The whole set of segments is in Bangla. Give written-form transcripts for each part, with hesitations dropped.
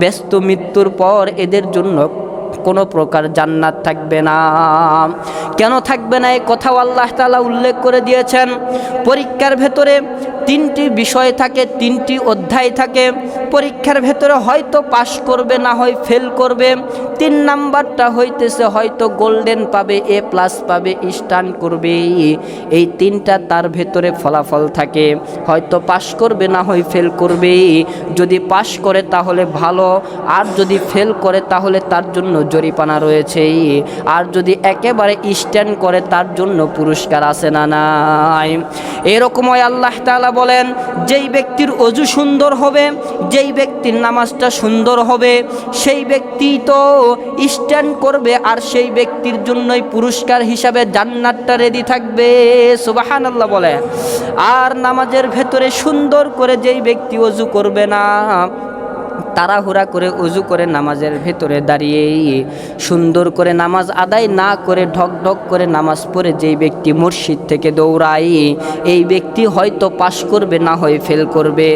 ব্যস্ত মৃত্যুর পর এদের জন্য কোনো প্রকার জান্নাত থাকবে না। কেন থাকবে না এই কথাও আল্লাহ তাআলা উল্লেখ করে দিয়েছেন। পরীক্ষার ভেতরে তিনটি বিষয় থাকে, তিনটি অধ্যায় থাকে। পরীক্ষার ভেতরে হয়তো পাশ করবে, না হয় ফেল করবে। 3 নাম্বারটা হইতেছে হয়তো গোল্ডেন পাবে, A+ পাবে, স্টান করবে। এই তিনটা তার ভেতরে ফলাফল থাকে। হয়তো পাশ করবে, না হয় ফেল করবে। যদি পাশ করে তাহলে ভালো, আর যদি ফেল করে তাহলে তার জন্য জরিমানা রয়েছে। আর যদি একেবারে স্ট্যান্ড করে তার জন্য পুরস্কার আছে না নাই। এরকমই আল্লাহ তাআলা বলেন, যেই ব্যক্তির ওযু সুন্দর হবে, যেই ব্যক্তির নামাজটা সুন্দর হবে, সেই ব্যক্তি তো স্ট্যান্ড করবে, আর সেই ব্যক্তির জন্যই পুরস্কার হিসাবে জান্নাতটা রেডি থাকবে। সুবহানাল্লাহ বলে। আর নামাজের ভেতরে সুন্দর করে যেই ব্যক্তি ওযু করবে না, তাড়াহুড়া করে ওযু করে নামাজের ভেতরে দাঁড়িয়ে সুন্দর করে নামাজ আদায় না করে ঢক ঢক করে নামাজ পড়ে যেই ব্যক্তি মসজিদ থেকে দৌড়ায়, এই ব্যক্তি হয়তো পাশ করবে, না হয় ফেল করবে।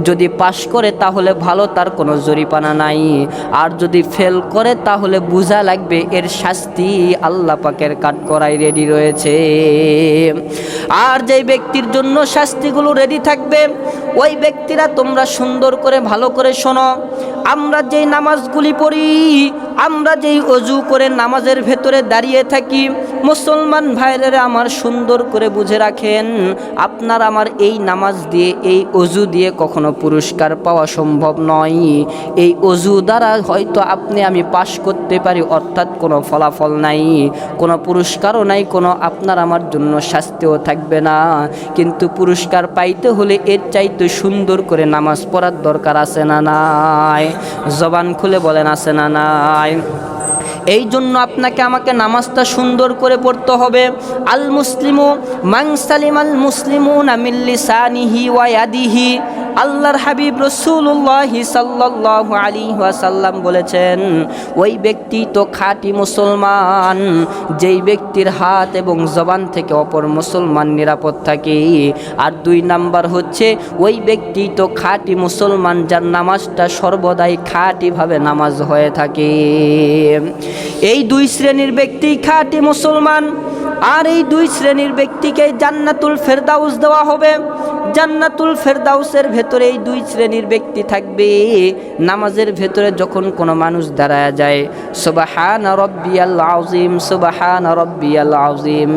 যদি পাশ করে তাহলে ভালো, তার কোনো জরিমানা নাই। আর যদি ফেল করে তাহলে বোঝা লাগবে এর শাস্তি আল্লাহ পাকের কাঠগড়ায় রেডি রয়েছে। আর যেই ব্যক্তির জন্য শাস্তিগুলো রেডি থাকবে, ওই ব্যক্তিরা তোমরা সুন্দর করে ভালো করে শোনো। আমরা যেই নামাজগুলি পড়ি, আমরা যেই ওযু করে নামাজের ভেতরে দাঁড়িয়ে থাকি, মুসলমান ভাইরা আমার সুন্দর করে বুঝে রাখেন, আপনার আমার এই নামাজ দিয়ে, এই ওযু দিয়ে কখনো পুরস্কার পাওয়া সম্ভব নয়। এই ওযু দ্বারা হয়তো আপনি আমি পাশ করতে পারি, অর্থাৎ কোনো ফলাফল নাই, কোনো পুরস্কারও নাই, কোনো আপনার আমার জন্য শাস্তিও থাকবে না। কিন্তু পুরস্কার পাইতে হলে এর চাইতে সুন্দর করে নামাজ পড়ার দরকার আছে না নাই? জবান খুলে বলেন আছে না নাই? এই জন্য আপনাকে আমাকে নামাজটা সুন্দর করে পড়তে হবে। আল মুসলিমু মান সালিমাল মুসলিমুনা মিন লিসানিহি ওয়া ইয়াদিহি। আল্লাহর হাবিব রাসূলুল্লাহ সাল্লাল্লাহু আলাইহি ওয়াসাল্লাম বলেছেন, ওই ব্যক্তি তো খাঁটি মুসলমান যেই ব্যক্তির হাত এবং জবান থেকে অপর মুসলমান নিরাপদ থাকে। আর 2 নাম্বার হচ্ছে ওই ব্যক্তি তো খাঁটি মুসলমান যার নামাজটা সর্বদাই খাঁটিভাবে নামাজ হয়ে থাকে। এই 2 শ্রেণীর ব্যক্তি খাঁটি মুসলমান। আর এই 2 শ্রেণীর ব্যক্তিকে জান্নাতুল ফেরদাউস দেওয়া হবে। জান্নাতুল ফেরদাউসের ভেতরে এই 2 শ্রেণীর ব্যক্তি থাকবে। নামাজের ভেতরে যখন কোনো মানুষ দাঁড়ায় যায়, সুবহানা রাব্বিয়াল আযীম, সুবহানা রাব্বিয়াল আযীম,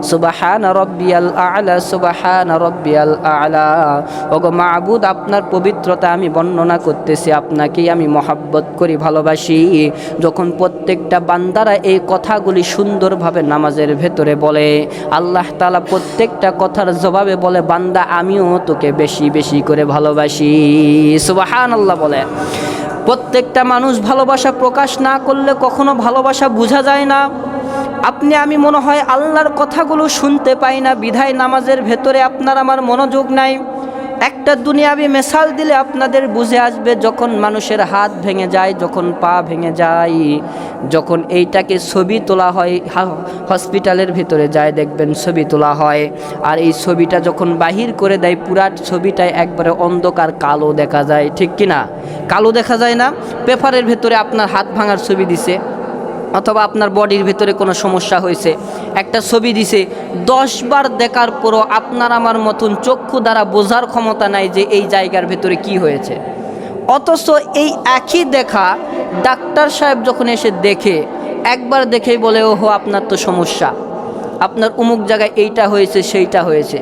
সুবহানা রাব্বিয়াল আ'লা, সুবহানা রাব্বিয়াল আ'লা। ওগো মাবুদ, আপনার পবিত্রতা আমি বর্ণনা করতেছি, আপনাকেই আমি মহব্বত করি, ভালোবাসি। যখন প্রত্যেকটা বান্দারা এই কথাগুলি সুন্দরভাবে নামাজের ভেতরে বলে, আল্লাহ তাআলা প্রত্যেকটা কথার জবাবে বলে, বান্দা আমিও তোকে বেশি বেশি করে ভালোবাসি। সুবহানাল্লাহ বলে। প্রত্যেকটা মানুষ ভালোবাসা প্রকাশ না করলে কখনো ভালোবাসা বোঝা যায় না। আপনি আমি মনে হয় আল্লাহর কথাগুলো শুনতে পাই না, বিধায় নামাজের ভেতরে আপনার আমার মনোযোগ নাই। একটা দুনিয়াবি মিসাল দিলে আপনাদের বুঝে আসবে, যখন মানুষের হাত ভেঙে যায়, যখন পা ভেঙে যায়, যখন এইটাকে ছবি তোলা হয়, হসপিটালের ভিতরে যায় দেখবেন ছবি তোলা হয়, আর এই ছবিটা যখন বাহির করে দেয়, পুরা ছবিটায় একবারে অন্ধকার কালো দেখা যায়, ঠিক কিনা? কালো দেখা যায় না? পেপারের ভেতরে আপনার হাত ভাঙার ছবি দিছে, অথবা আপনার বডির ভেতরে কোনো সমস্যা হয়েছে, একটা ছবি দিছে, 10 বার দেখার পরও আপনার আমার মতন চক্ষু দ্বারা বোঝার ক্ষমতা নাই যে এই জায়গার ভেতরে কি হয়েছে। অথচ এই একই দেখা ডাক্তার সাহেব যখন এসে দেখে, একবার দেখেই বলে, ওহো আপনার তো সমস্যা, আপনার অমুক জায়গায় এইটা হয়েছে সেইটা হয়েছে।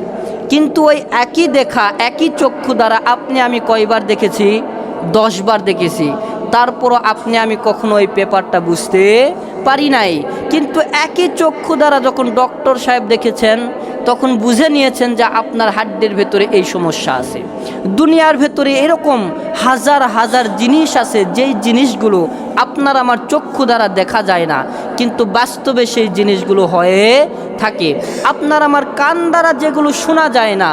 কিন্তু ওই একই দেখা, একই চক্ষু দ্বারা আপনি আমি কয়বার দেখেছি? 10 বার দেখেছি। তারপরও আপনি আমি কখনো ওই পেপারটা বুঝতে পারি নাই। কিন্তু একই চক্ষু দ্বারা যখন ডক্টর সাহেব দেখেছেন, তখন বুঝে নিয়েছেন যে আপনার হাড্ডির ভেতরে এই সমস্যা আছে। দুনিয়ার ভেতরে এরকম হাজার হাজার জিনিস আছে, যেই জিনিসগুলো আপনার আমার চক্ষু দ্বারা দেখা যায় না, কিন্তু বাস্তবে সেই জিনিসগুলো হয়ে থাকে। আপনার আমার কান দ্বারা যেগুলো শোনা যায় না,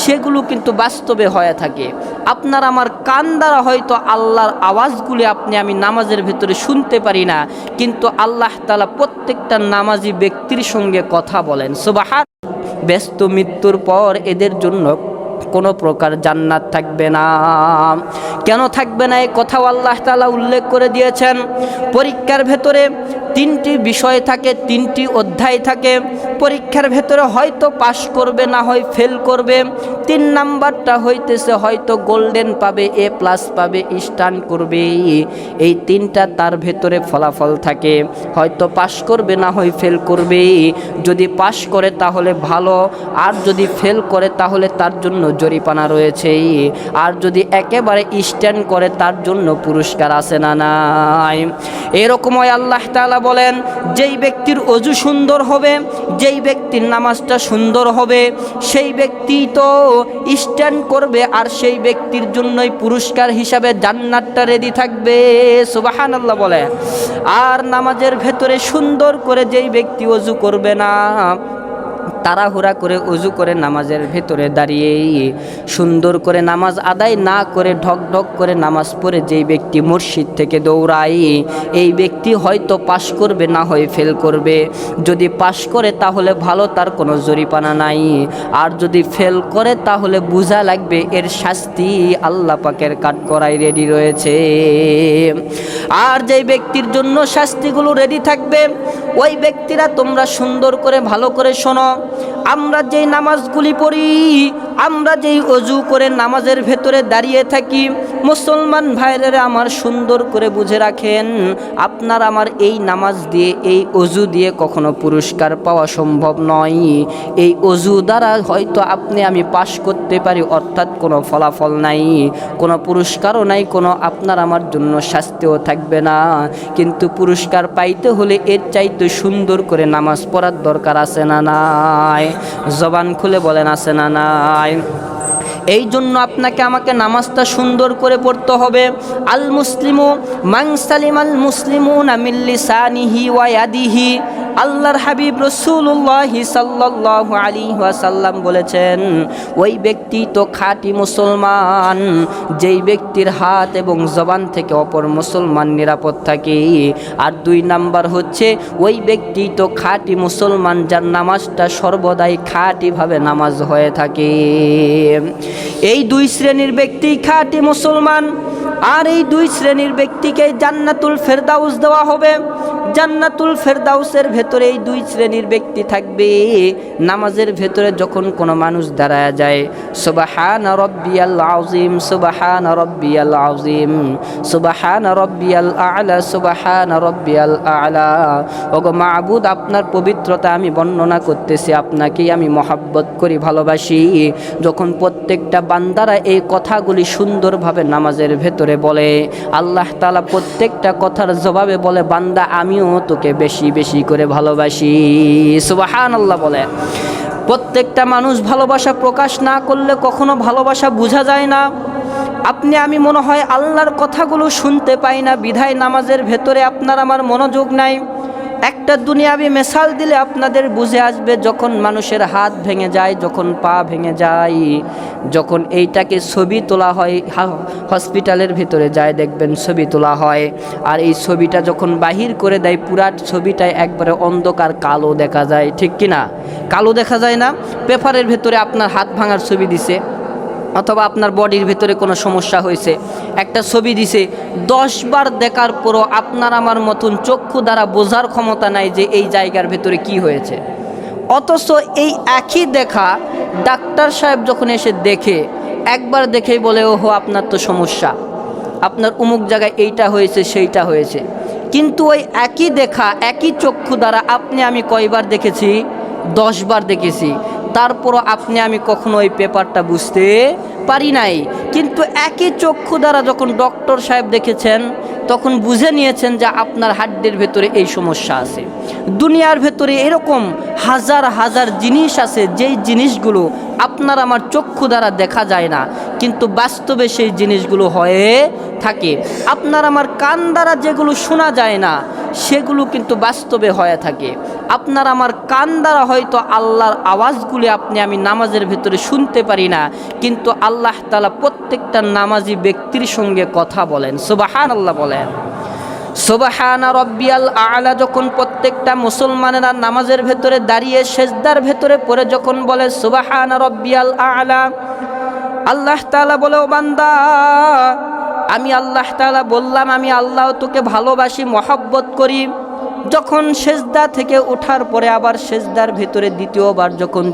সেগুলো কিন্তু বাস্তবে হয়ে থাকে। আপনার আমার কান দ্বারা হয়তো আল্লাহর আওয়াজগুলি আপনি আমি নামাজের ভেতরে শুনতে পারি না, কিন্তু আল্লাহ তাআলা প্রত্যেকটা নামাজি ব্যক্তির সঙ্গে কথা বলেন। সুবহান। ব্যস্ত মৃত্যুর পর এদের জন্য কোনো প্রকার জান্নাত থাকবে না। কেন থাকবে না এই কথাও আল্লাহ তাআলা উল্লেখ করে দিয়েছেন। পরীক্ষার ভেতরে তিনটি বিষয় থাকে, তিনটি অধ্যায় থাকে। পরীক্ষার ভেতরে হয়তো পাশ করবে, না হয় ফেল করবে। 3 নাম্বারটা হইতেছে হয়তো গোল্ডেন পাবে, A+ পাবে, স্টান করবে। এই 3টা তার ভেতরে ফলাফল থাকে। হয়তো পাশ করবে, না হয় ফেল করবে। যদি পাশ করে তাহলে ভালো, আর যদি ফেল করে তাহলে তার জন্য জরিমানা রয়েছে। আর যদি একেবারে স্ট্যান্ড করে তার জন্য পুরস্কার আছে না নাই। এরকমই আল্লাহ তাআলা বলেন, যেই ব্যক্তির ওযু সুন্দর হবে, যেই ব্যক্তির নামাজটা সুন্দর হবে, সেই ব্যক্তি তো স্ট্যান্ড করবে, আর সেই ব্যক্তির জন্যই পুরস্কার হিসাবে জান্নাতটা রেডি থাকবে। সুবহানাল্লাহ বলে। আর নামাজের ভেতরে সুন্দর করে যেই ব্যক্তি ওযু করবে না, তাড়াহুড়া করে ওযু করে নামাজের ভেতরে দাঁড়িয়ে সুন্দর করে নামাজ আদায় না করে ঢক ঢক করে নামাজ পড়ে যেই ব্যক্তি মসজিদ থেকে দৌড়ায়, এই ব্যক্তি হয়তো পাশ করবে, না হয় ফেল করবে। যদি পাশ করে তাহলে ভালো, তার কোনো জরিমানা নাই। আর যদি ফেল করে তাহলে বোঝা লাগবে এর শাস্তি আল্লাহ পাকের কাঠগড়ায় রেডি রয়েছে। আর যেই ব্যক্তির জন্য শাস্তিগুলো রেডি থাকবে, ওই ব্যক্তিরা তোমরা সুন্দর করে ভালো করে শোনো। আমরা যেই নামাজগুলি পড়ি, আমরা যেই ওযু করে নামাজের ভেতরে দাঁড়িয়ে থাকি, মুসলমান ভাইরা আমার সুন্দর করে বুঝে রাখেন, আপনার আমার এই নামাজ দিয়ে, এই ওযু দিয়ে কখনো পুরস্কার পাওয়া সম্ভব নয়। এই ওযু দ্বারা হয়তো আপনি আমি পাশ করতে পারি, অর্থাৎ কোনো ফলাফল নাই, কোনো পুরস্কারও নাই, কোনো আপনার আমার জন্য শাস্তিও থাকবে না। কিন্তু পুরস্কার পাইতে হলে এর চাইতে সুন্দর করে নামাজ পড়ার দরকার আছে না নাই? জবান খুলে বলেন আছে না নাই? এই জন্য আপনাকে আমাকে নামাজটা সুন্দর করে পড়তে হবে। আল মুসলিমু মান সালিমাল মুসলিমুনা মিন লিসানিহি ওয়া ইয়াদিহি। আল্লাহর হাবিব রাসূলুল্লাহ সাল্লাল্লাহু আলাইহি ওয়াসাল্লাম বলেছেন, ওই ব্যক্তি তো খাঁটি মুসলমান যেই ব্যক্তির হাত এবং জবান থেকে অপর মুসলমান নিরাপদ থাকে। আর 2 নাম্বার হচ্ছে ওই ব্যক্তি তো খাঁটি মুসলমান যার নামাজটা সর্বদাই খাঁটিভাবে নামাজ হয়ে থাকে। এই 2 শ্রেণীর ব্যক্তি খাঁটি মুসলমান। আর এই 2 শ্রেণীর ব্যক্তিকে জান্নাতুল ফেরদাউস দেওয়া হবে। জান্নাতুল ফেরদাউসের ভেতরে এই 2 শ্রেণীর ব্যক্তি থাকবে। নামাজের ভেতরে যখন কোনো মানুষ দাঁড়ায় যায়, সুবহান রাব্বিয়াল আযীম, সুবহান রাব্বিয়াল আযীম, সুবহান রাব্বিয়াল আ'লা, সুবহান রাব্বিয়াল আ'লা। ওগো মাবুদ, আপনার পবিত্রতা আমি বর্ণনা করতেছি, আপনাকেই আমি মহব্বত করি, ভালোবাসি। যখন প্রত্যেকটা বান্দারা এই কথাগুলি সুন্দরভাবে নামাজের ভেতরে বলে, আল্লাহ তাআলা প্রত্যেকটা কথার জবাবে বলে, বান্দা আমিও তোকে বেশি বেশি করে ভালোবাসি। সুবহানাল্লাহ বলে। প্রত্যেকটা মানুষ ভালোবাসা প্রকাশ না করলে কখনো ভালোবাসা বোঝা যায় না। আপনি আমি মনে হয় আল্লাহর কথাগুলো শুনতে পাই না, বিধায় নামাজের ভেতরে আপনার আমার মনোযোগ নাই। একটা দুনিয়াবি মিসাল দিলে আপনাদের বুঝে আসবে, যখন মানুষের হাত ভেঙে যায়, যখন পা ভেঙে যায়, যখন এইটাকে ছবি তোলা হয়, হসপিটালের ভিতরে যায় দেখবেন ছবি তোলা হয়, আর এই ছবিটা যখন বাহির করে দেয়, পুরা ছবিটায় একবারে অন্ধকার কালো দেখা যায়, ঠিক কি না? কালো দেখা যায় না? পেপারের ভেতরে আপনার হাত ভাঙার ছবি দিছে, অথবা আপনার বডির ভেতরে কোনো সমস্যা হয়েছে, একটা ছবি দিছে, 10 বার দেখার পরও আপনার আমার মতন চক্ষু দ্বারা বোঝার ক্ষমতা নাই যে এই জায়গার ভেতরে কি হয়েছে। অথচ এই একই দেখা ডাক্তার সাহেব যখন এসে দেখে, একবার দেখেই বলে, ওহো আপনার তো সমস্যা, আপনার অমুক জায়গায় এইটা হয়েছে সেইটা হয়েছে। কিন্তু ওই একই দেখা, একই চক্ষু দ্বারা আপনি আমি কয়বার দেখেছি? 10 বার দেখেছি। তারপরও আপনি আমি কখনো ওই পেপারটা বুঝতে পারি নাই। কিন্তু একই চক্ষু দ্বারা যখন ডক্টর সাহেব দেখেছেন, তখন বুঝে নিয়েছেন যে আপনার হাড্ডির ভেতরে এই সমস্যা আছে। দুনিয়ার ভেতরে এরকম হাজার হাজার জিনিস আছে, যেই জিনিসগুলো আপনার আমার চক্ষু দ্বারা দেখা যায় না, কিন্তু বাস্তবে সেই জিনিসগুলো হয়ে থাকে। আপনার আমার কান দ্বারা যেগুলো শোনা যায় না, সেগুলো কিন্তু বাস্তবে হয়ে থাকে। আপনার আমার কান দ্বারা হয়তো আল্লাহর আওয়াজগুলি আপনি আমি নামাজের ভেতরে শুনতে পারি না, কিন্তু আল্লাহ তাআলা প্রত্যেকটা নামাজি ব্যক্তির সঙ্গে কথা বলেন। সুবহানাল্লাহ বলেন। সুবহান রাব্বিয়াল আ'লা যখন প্রত্যেকটা মুসলমানেরা নামাজের ভেতরে দাঁড়িয়ে সেজদার ভেতরে পড়ে যখন বলে সুবহান রাব্বিয়াল আ'লা, আল্লাহ তাআলা বলে, ও বান্দা, আমি আল্লাহ তাআলা বললাম আমি আল্লাহ তোকে ভালোবাসি, মহব্বত করি। যখন সেজদা থেকে ওঠার পরে আবার সেজদার ভিতরে দ্বিতীয়বার যখন